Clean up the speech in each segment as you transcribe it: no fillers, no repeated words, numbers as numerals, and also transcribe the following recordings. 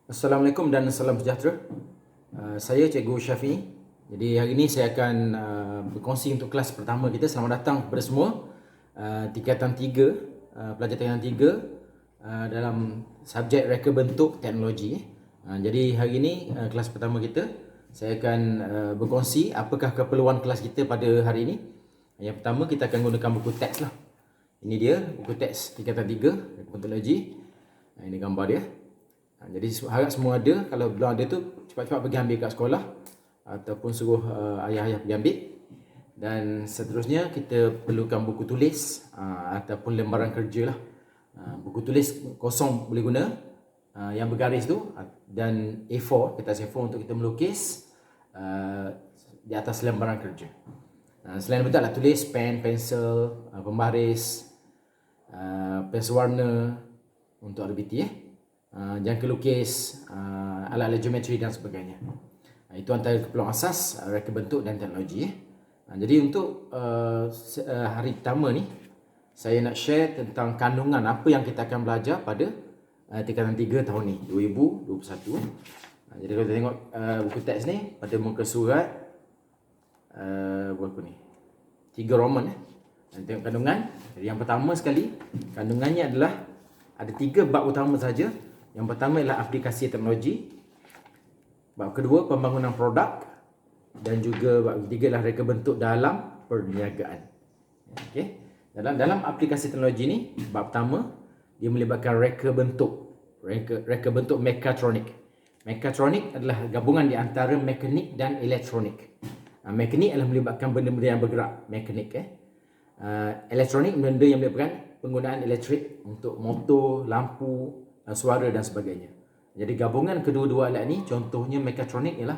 Assalamualaikum dan salam sejahtera. Saya Cikgu Syafiee. Jadi hari ini saya akan berkongsi untuk kelas pertama kita. Selamat datang kepada semua tingkatan 3, pelajar tingkatan 3 dalam subjek reka bentuk teknologi. Jadi hari ini kelas pertama kita, saya akan berkongsi apakah keperluan kelas kita pada hari ini. Yang pertama kita akan gunakan buku teks lah. Ini dia buku teks tingkatan 3 reka bentuk teknologi. Ini gambar dia. Jadi harap semua ada. Kalau belum ada tu cepat-cepat pergi ambil kat sekolah ataupun suruh ayah-ayah pergi ambil. Dan seterusnya kita perlukan buku tulis ataupun lembaran kerja lah. Buku tulis kosong boleh guna, yang bergaris tu, dan A4, kertas A4 untuk kita melukis di atas lembaran kerja. Selain itu lah tulis, pen, pensel, pembaris, pensel warna untuk RBT jangka lukis, alat-alat geometri dan sebagainya. Itu antara keperluan asas reka bentuk dan teknologi. Jadi untuk hari pertama ni, saya nak share tentang kandungan apa yang kita akan belajar pada tingkatan 3 tahun ni, 2021. Jadi kalau kita tengok buku teks ni, pada muka surat berapa ni? 3 Roman. Tengok kandungan. Jadi yang pertama sekali, kandungannya adalah ada 3 bab utama saja. Yang pertama ialah aplikasi teknologi. Bab kedua pembangunan produk, dan juga bab ketiga adalah reka bentuk dalam perniagaan. Okey. Dalam aplikasi teknologi ni, bab pertama dia melibatkan reka bentuk. Reka bentuk mekatronik. Mekatronik adalah gabungan di antara mekanik dan elektronik. Mekanik adalah melibatkan benda-benda yang bergerak, mekanik. Elektronik benda yang melibatkan penggunaan elektrik untuk motor, lampu, suara dan sebagainya. Jadi gabungan kedua-dua alat ni, contohnya mekatronik ialah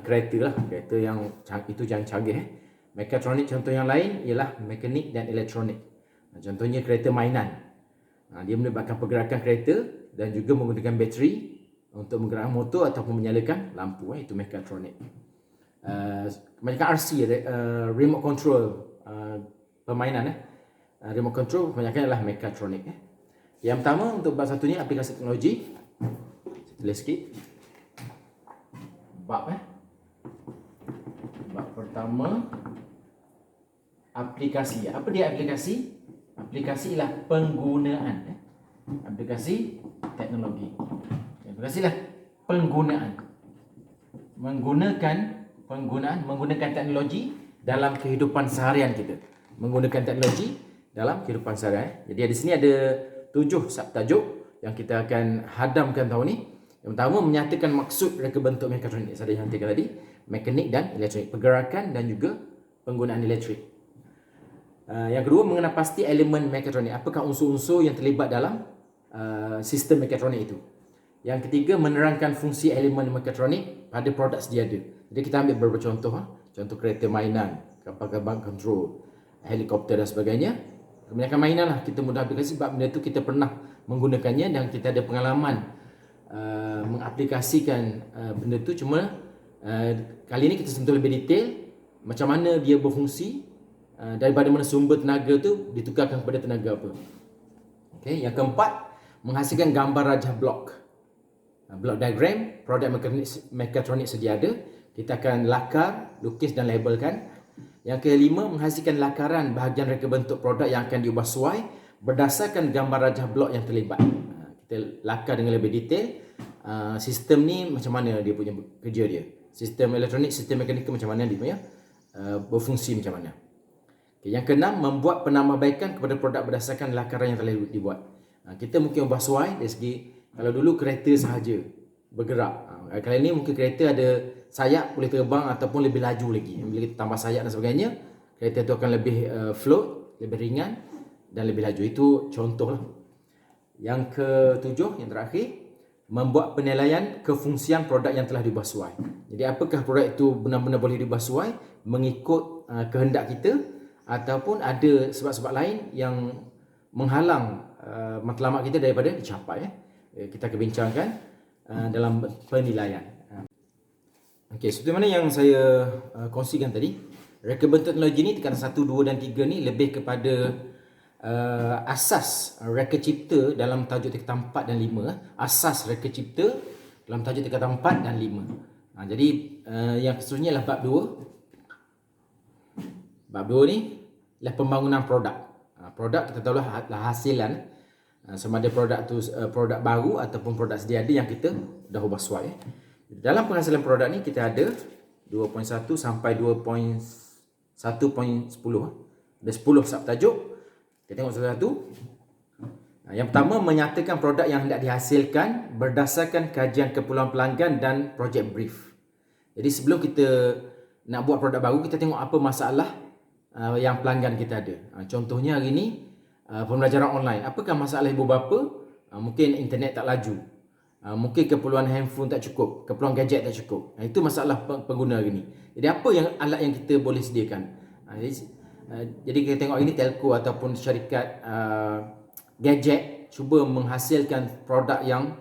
kereta lah, kereta yang itu yang canggih. Mekatronik contoh yang lain ialah mekanik dan elektronik. Contohnya kereta mainan. Dia melibatkan pergerakan kereta dan juga menggunakan bateri untuk menggerakkan motor ataupun menyalakan lampu. Itu mekatronik. Kebanyakan RC, remote control permainan, remote control kebanyakan adalah mekatronik. Yang pertama untuk bab satu ni, aplikasi teknologi. Saya tulis sikit. Bab pertama, aplikasi. Apa dia aplikasi? Aplikasi ialah penggunaan. Aplikasi teknologi. Aplikasi ialah penggunaan. Menggunakan teknologi dalam kehidupan seharian kita. Menggunakan teknologi dalam kehidupan seharian. Jadi di sini ada 7 subtajuk yang kita akan hadamkan tahun ni. Yang pertama, menyatakan maksud reka bentuk mekatronik. Saya dah hantarkan tadi, mekanik dan elektronik, pergerakan dan juga penggunaan elektrik. Yang kedua, mengenal pasti elemen mekatronik. Apakah unsur-unsur yang terlibat dalam sistem mekatronik itu. Yang ketiga, menerangkan fungsi elemen mekatronik pada produk sedia ada. Jadi kita ambil beberapa contoh. Contoh kereta mainan, kapal terbang control, helikopter dan sebagainya. Kebanyakan mainan lah kita mudah aplikasi sebab benda tu kita pernah menggunakannya dan kita ada pengalaman mengaplikasikan benda tu. Cuma kali ini kita sentuh lebih detail macam mana dia berfungsi, daripada mana sumber tenaga tu ditukarkan kepada tenaga apa. Okay. Yang keempat, menghasilkan gambar rajah blok. Blok diagram, produk mekatronik sedia ada. Kita akan lakar, lukis dan labelkan. Yang kelima, menghasilkan lakaran bahagian reka bentuk produk yang akan diubah suai berdasarkan gambar rajah blok yang terlibat. Kita lakar dengan lebih detail sistem ni macam mana dia punya kerja dia. Sistem elektronik, sistem mekanikal macam mana dia punya berfungsi macam mana. Okay, yang keenam, membuat penambahbaikan kepada produk berdasarkan lakaran yang telah dibuat. Kita mungkin ubah suai dari segi, kalau dulu kereta sahaja bergerak. Kali ini mungkin kereta ada sayap, boleh terbang ataupun lebih laju lagi. Bila kita tambah sayap dan sebagainya, kereta itu akan lebih float, lebih ringan dan lebih laju. Itu contoh lah. Yang ketujuh, yang terakhir, membuat penilaian kefungsian produk yang telah diubah suai. Jadi apakah produk itu benar-benar boleh diubah suai mengikut kehendak kita, ataupun ada sebab-sebab lain yang menghalang matlamat kita daripada dicapai. Kita akan bincangkan dalam penilaian. Okey, seperti mana yang saya kongsikan tadi, reka bentuk teknologi ni tingkatan 1, 2 dan 3 ni lebih kepada asas reka cipta dalam tajuk tingkatan 4 dan 5. Asas reka cipta dalam tajuk tingkatan 4 dan 5. Jadi yang seterusnya adalah bab 2. Bab 2 ni adalah pembangunan produk. Produk kita tahu lah hasilan, sama ada produk tu produk baru ataupun produk sedia ada yang kita dah ubah suai. Dalam penghasilan produk ni kita ada 2.1 sampai 2.1.10. Ada 10 subtajuk. Kita tengok satu-satu. Yang pertama, menyatakan produk yang hendak dihasilkan berdasarkan kajian keperluan pelanggan dan project brief. Jadi sebelum kita nak buat produk baru, kita tengok apa masalah yang pelanggan kita ada. Contohnya hari ni pembelajaran online. Apakah masalah ibu bapa? Mungkin internet tak laju. Mungkin keperluan handphone tak cukup, keperluan gadget tak cukup. Itu masalah pengguna hari ni. Jadi apa yang alat yang kita boleh sediakan? Jadi kita tengok ini telco ataupun syarikat gadget cuba menghasilkan produk yang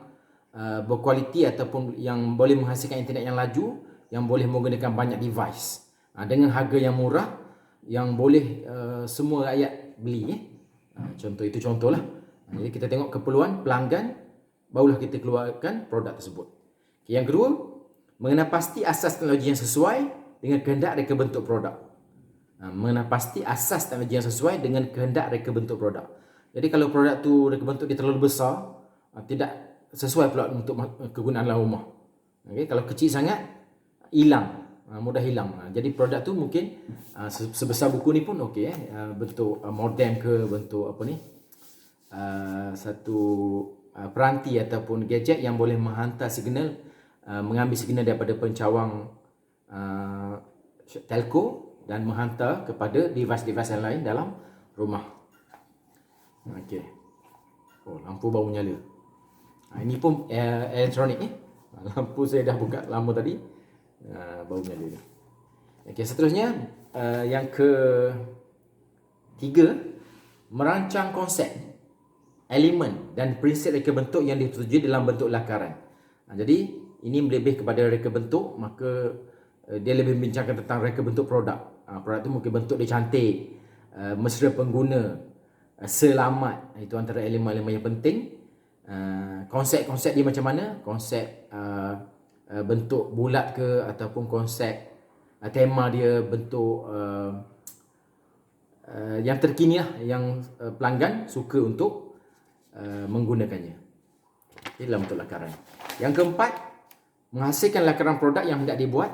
berkualiti ataupun yang boleh menghasilkan internet yang laju, yang boleh menggunakan banyak device dengan harga yang murah, yang boleh semua rakyat beli. Contoh itu contohlah. Jadi kita tengok keperluan pelanggan, barulah kita keluarkan produk tersebut. Yang kedua, mengenal pasti asas teknologi yang sesuai dengan kehendak reka bentuk produk. Mengenal pasti asas teknologi yang sesuai dengan kehendak reka bentuk produk. Jadi kalau produk tu reka bentuk dia terlalu besar, tidak sesuai pula untuk kegunaan dalam rumah. Okay? Kalau kecil sangat, hilang, mudah hilang. Jadi produk tu mungkin sebesar buku ni pun okey, bentuk modem ke, bentuk apa ni, satu peranti ataupun gadget yang boleh menghantar signal, mengambil signal daripada pencawang telco dan menghantar kepada device-device yang lain dalam rumah. Okey. Oh, lampu baru nyala. Ini pun elektronik ni. Lampu saya dah buka lama tadi. Baru nyala. Okey, seterusnya yang ketiga, merancang konsep, elemen dan prinsip reka bentuk yang disetujui dalam bentuk lakaran. Jadi ini lebih kepada reka bentuk, maka dia lebih membincangkan tentang reka bentuk produk. Produk tu mungkin bentuk dia cantik, mesra pengguna, selamat. Itu antara elemen-elemen yang penting. Konsep-konsep dia macam mana? Konsep bentuk bulat ke, ataupun konsep tema dia bentuk yang terkini lah, yang pelanggan suka untuk menggunakannya. Ini dalam bentuk lakaran. Yang keempat, menghasilkan lakaran produk yang hendak dibuat.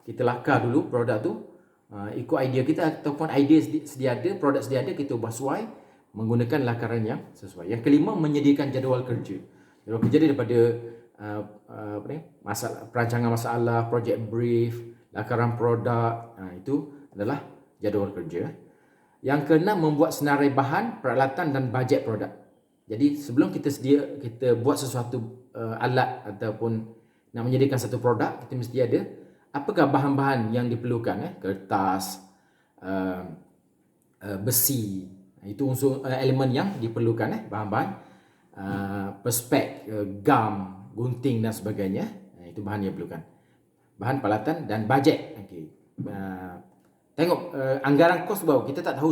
Kita lakar dulu produk tu, ikut idea kita ataupun idea sedia ada, produk sedia ada, kita ubah suai menggunakan lakaran yang sesuai. Yang kelima, menyediakan jadual kerja. Jadual kerja daripada perancangan masalah, project brief, lakaran produk, itu adalah jadual kerja. Yang keenam, membuat senarai bahan, peralatan dan bajet produk. Jadi sebelum kita buat sesuatu alat ataupun nak menyediakan satu produk, kita mesti ada apakah bahan-bahan yang diperlukan, kertas, besi. Itu unsur elemen yang diperlukan, bahan-bahan, perspek, gam, gunting dan sebagainya. Itu bahan yang diperlukan. Bahan, peralatan dan bajet. Okay. Tengok anggaran kos berapa. Kita tak tahu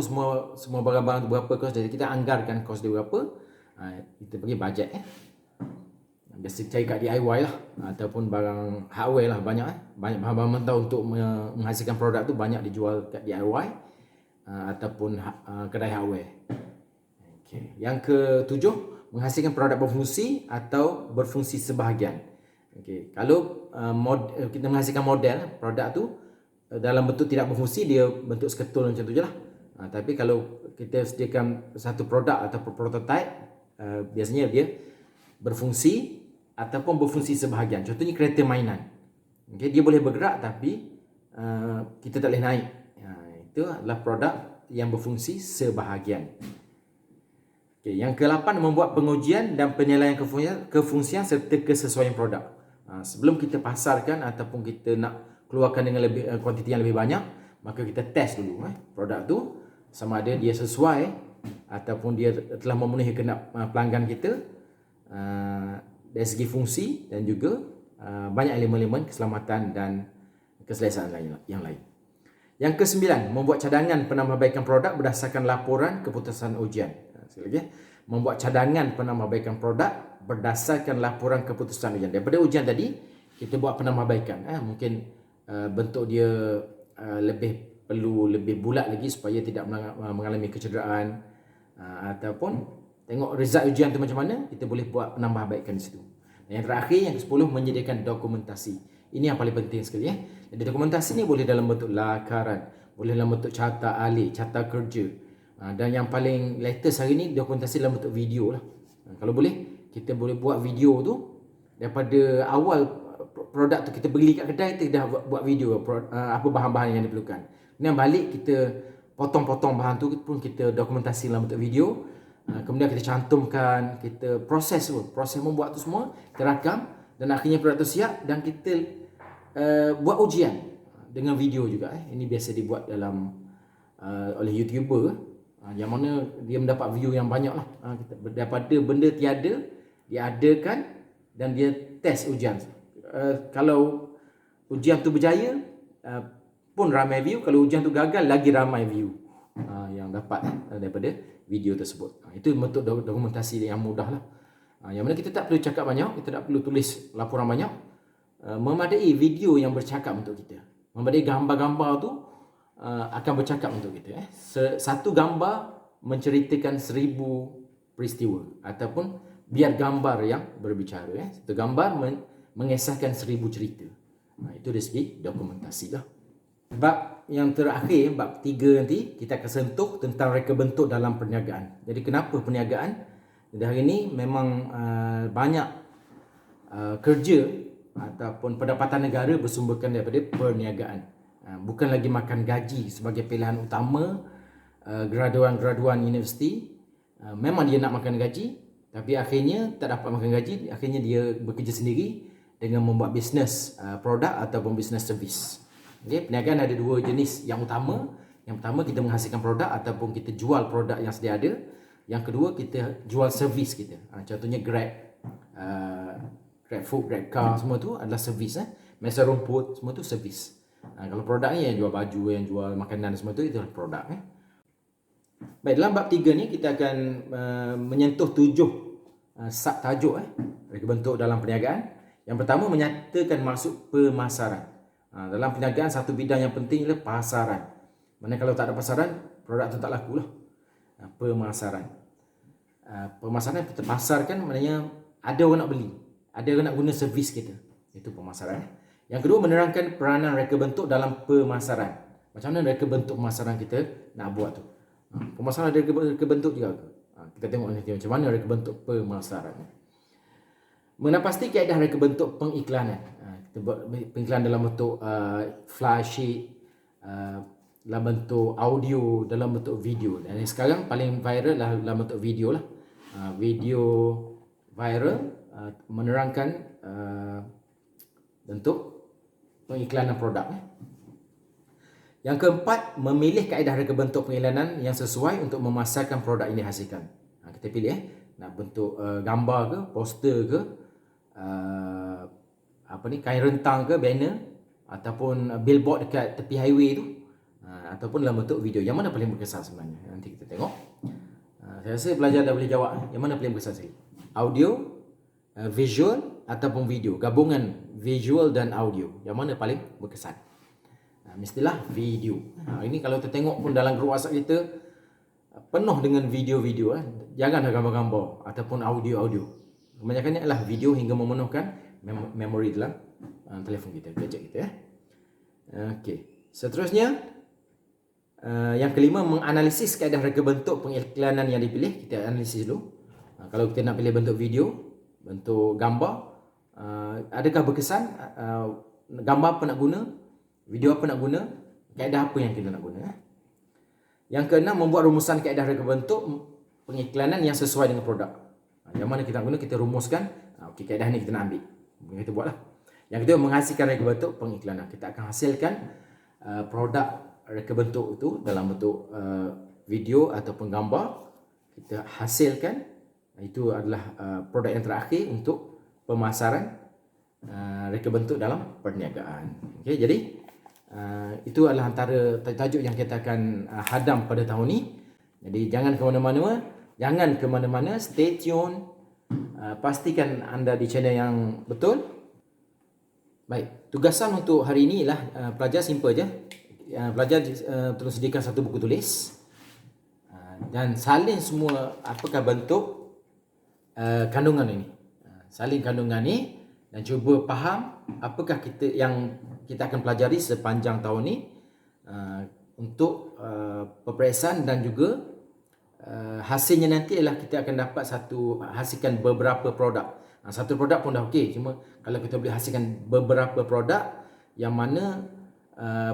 semua barang-barang berapa kos, jadi kita anggarkan kos dia berapa. Kita pergi bajet. Biasa cari kat DIY lah, ataupun barang hardware lah. Banyak bahan-bahan mentah untuk menghasilkan produk tu banyak dijual kat DIY ataupun kedai hardware. Okay. Yang ketujuh, menghasilkan produk berfungsi atau berfungsi sebahagian. Okay. Kalau kita menghasilkan model produk tu dalam bentuk tidak berfungsi, dia bentuk seketul macam tu je lah. Tapi kalau kita sediakan satu produk atau prototype, biasanya dia berfungsi ataupun berfungsi sebahagian. Contohnya kereta mainan. Okay. Dia boleh bergerak tapi kita tak boleh naik. Itu adalah produk yang berfungsi sebahagian. Okay. Yang ke-8, membuat pengujian dan penilaian kefungsian serta kesesuaian produk. Sebelum kita pasarkan ataupun kita nak keluarkan dengan kuantiti yang lebih banyak, maka kita test dulu produk tu sama ada dia sesuai ataupun dia telah memenuhi kehendak pelanggan kita dari segi fungsi dan juga banyak elemen-elemen keselamatan dan keselesaan yang lain. Yang ke-9, membuat cadangan penambahbaikan produk berdasarkan laporan keputusan ujian. Sekali lagi, membuat cadangan penambahbaikan produk berdasarkan laporan keputusan ujian. Daripada ujian tadi, kita buat penambahbaikan. Mungkin bentuk dia lebih bulat lagi supaya tidak mengalami kecederaan, ataupun tengok result ujian tu macam mana, kita boleh buat penambahbaikan di situ. Dan yang terakhir, yang ke-10, menyediakan dokumentasi. Ini yang paling penting sekali. Jadi dokumentasi ni boleh dalam bentuk lakaran, boleh dalam bentuk carta ahli, carta kerja. Dan yang paling latest hari ni, dokumentasi dalam bentuk video lah. Kalau boleh, kita boleh buat video tu daripada awal produk tu kita beli kat kedai, kita dah buat video apa bahan-bahan yang diperlukan. Kemudian balik kita potong-potong bahan tu pun kita dokumentasi dalam bentuk video. Kemudian kita cantumkan, kita proses membuat tu semua, kita rakam, dan akhirnya produk tu siap dan kita buat ujian dengan video juga. Ini biasa dibuat dalam oleh YouTuber, yang mana dia mendapat view yang banyak lah. Daripada benda tiada, dia adakan dan dia test ujian. Kalau ujian tu berjaya, pun ramai view. Kalau ujian tu gagal, lagi ramai view yang dapat daripada video tersebut. Itu bentuk dokumentasi yang mudah lah. Yang mana kita tak perlu cakap banyak, kita tak perlu tulis laporan banyak. Memadai video yang bercakap untuk kita. Memadai gambar-gambar tu akan bercakap untuk kita. Satu gambar menceritakan 1000 peristiwa, ataupun biar gambar yang berbicara. Satu gambar mengesahkan 1000 cerita. Itu dari segi dokumentasi lah. Bab yang terakhir, bab 3 nanti, kita akan sentuh tentang reka bentuk dalam perniagaan. Jadi kenapa perniagaan? Jadi hari ini memang banyak kerja ataupun pendapatan negara bersumberkan daripada perniagaan. Bukan lagi makan gaji sebagai pilihan utama graduan-graduan universiti. Memang dia nak makan gaji, tapi akhirnya tak dapat makan gaji. Akhirnya dia bekerja sendiri dengan membuat bisnes produk ataupun bisnes servis. Okay, perniagaan ada 2 jenis yang utama. Yang pertama, kita menghasilkan produk ataupun kita jual produk yang sedia ada. Yang kedua, kita jual servis kita. Contohnya Grab, Grab Food, Grab Car, semua tu adalah servis. Mesa rumput, semua tu servis. Kalau produk ni yang jual baju, yang jual makanan, semua tu itu adalah produk. Baik, dalam bab 3 ni kita akan menyentuh 7 sub tajuk reka bentuk dalam perniagaan. Yang pertama, menyatakan maksud pemasaran. Dalam perniagaan, satu bidang yang penting ialah pasaran. Mana kalau tak ada pasaran, produk tu tak laku lah. Pemasaran. Pemasaran kita pasarkan, maknanya ada orang nak beli, ada orang nak guna servis kita. Itu pemasaran. Yang kedua, menerangkan peranan reka bentuk dalam pemasaran. Macam mana reka bentuk pemasaran kita nak buat tu. Pemasaran ada reka bentuk juga. Kita tengok nanti macam mana reka bentuk pemasaran. Mengenai pasti kaedah reka bentuk pengiklanan. Kita buat pengiklanan dalam bentuk flysheet, dalam bentuk audio, dalam bentuk video. Dan sekarang paling viral dalam bentuk video lah. Video viral menerangkan bentuk pengiklanan produk. Yang keempat, memilih kaedah reka bentuk pengiklanan yang sesuai untuk memasarkan produk ini hasilkan. Kita pilih nak bentuk gambar ke, poster ke, kain rentang ke, banner, ataupun billboard dekat tepi highway tu, ataupun dalam bentuk video. Yang mana paling berkesan sebenarnya? Nanti kita tengok. Saya rasa pelajar dah boleh jawab. Yang mana paling berkesan sekali? Audio, visual ataupun video. Gabungan visual dan audio. Yang mana paling berkesan? Mestilah video. Ini kalau kita tengok pun dalam grup WhatsApp kita penuh dengan video-video. Janganlah gambar-gambar ataupun audio-audio. Kebanyakannya adalah video hingga memenuhkan memori dalam telefon kita, gadget kita. Okey. Seterusnya, yang kelima, menganalisis kaedah reka bentuk pengiklanan yang dipilih. Kita analisis dulu. Kalau kita nak pilih bentuk video, bentuk gambar, adakah berkesan? Gambar apa nak guna? Video apa nak guna? Kaedah apa yang kita nak guna? Yang keenam, membuat rumusan kaedah reka bentuk pengiklanan yang sesuai dengan produk. Yang mana kita nak guna, kita rumuskan. Okey, kaedah ni kita nak ambil. Kita buatlah. Yang kedua, menghasilkan reka bentuk pengiklanan. Kita akan hasilkan produk reka bentuk itu dalam bentuk video ataupun gambar. Kita hasilkan. Itu adalah produk yang terakhir untuk pemasaran reka bentuk dalam perniagaan. Okey, jadi itu adalah antara tajuk yang kita akan hadam pada tahun ini. Jadi jangan ke mana-mana, Jangan ke mana-mana, stay tune. Pastikan anda di channel yang betul. Baik, tugasan untuk hari ini ialah pelajar simple je. Pelajar terus sediakan satu buku tulis dan salin semua apakah bentuk kandungan ini. Salin kandungan ni dan cuba faham apakah yang kita akan pelajari sepanjang tahun ni untuk peperiksaan, dan juga hasilnya nanti ialah kita akan dapat hasilkan beberapa produk. Satu produk pun dah okey, cuma kalau kita boleh hasilkan beberapa produk yang mana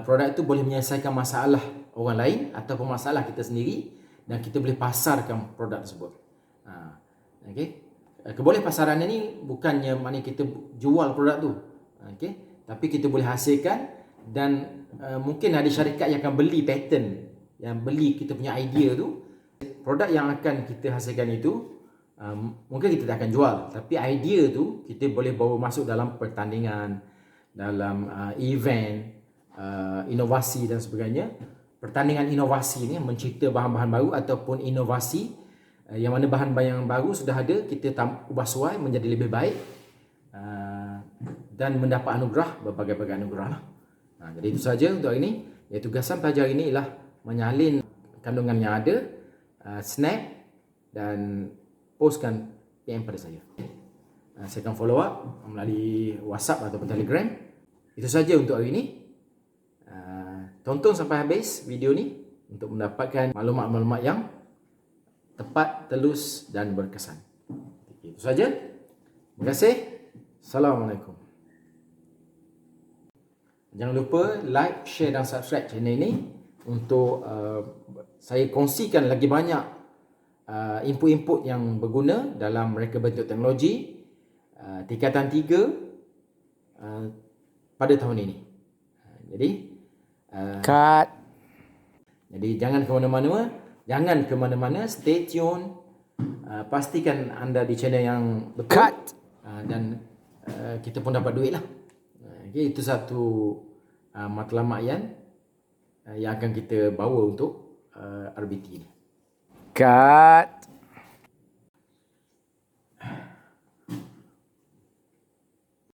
produk itu boleh menyelesaikan masalah orang lain ataupun masalah kita sendiri, dan kita boleh pasarkan produk tersebut. Okey. Keboleh pasarannya ni bukannya maknanya kita jual produk tu. Okey, tapi kita boleh hasilkan, dan mungkin ada syarikat yang akan beli patent, yang beli kita punya idea tu. Produk yang akan kita hasilkan itu mungkin kita tak akan jual, tapi idea tu kita boleh bawa masuk dalam pertandingan, dalam event, inovasi dan sebagainya. Pertandingan inovasi ni mencipta bahan-bahan baru ataupun inovasi yang mana bahan-bahan yang baru sudah ada, kita ubah suai menjadi lebih baik dan mendapat anugerah, berbagai-bagai anugerah lah. Jadi itu saja untuk hari ini. Ya, tugasan pelajar ini ialah menyalin kandungan yang ada, snap dan postkan PM pada saya. Saya akan follow up melalui WhatsApp ataupun Telegram. Itu saja untuk hari ini. Tonton sampai habis video ni untuk mendapatkan maklumat-maklumat yang tepat, telus dan berkesan. Itu saja. Terima kasih. Assalamualaikum. Jangan lupa like, share dan subscribe channel ini untuk saya kongsikan lagi banyak input-input yang berguna dalam reka bentuk teknologi tingkatan 3 pada tahun ini. Jadi jangan ke mana-mana, stay tune. Pastikan anda di channel yang betul. Dan kita pun dapat duit lah. Okay, itu satu matlamat yang akan kita bawa untuk RBT ni. Cut.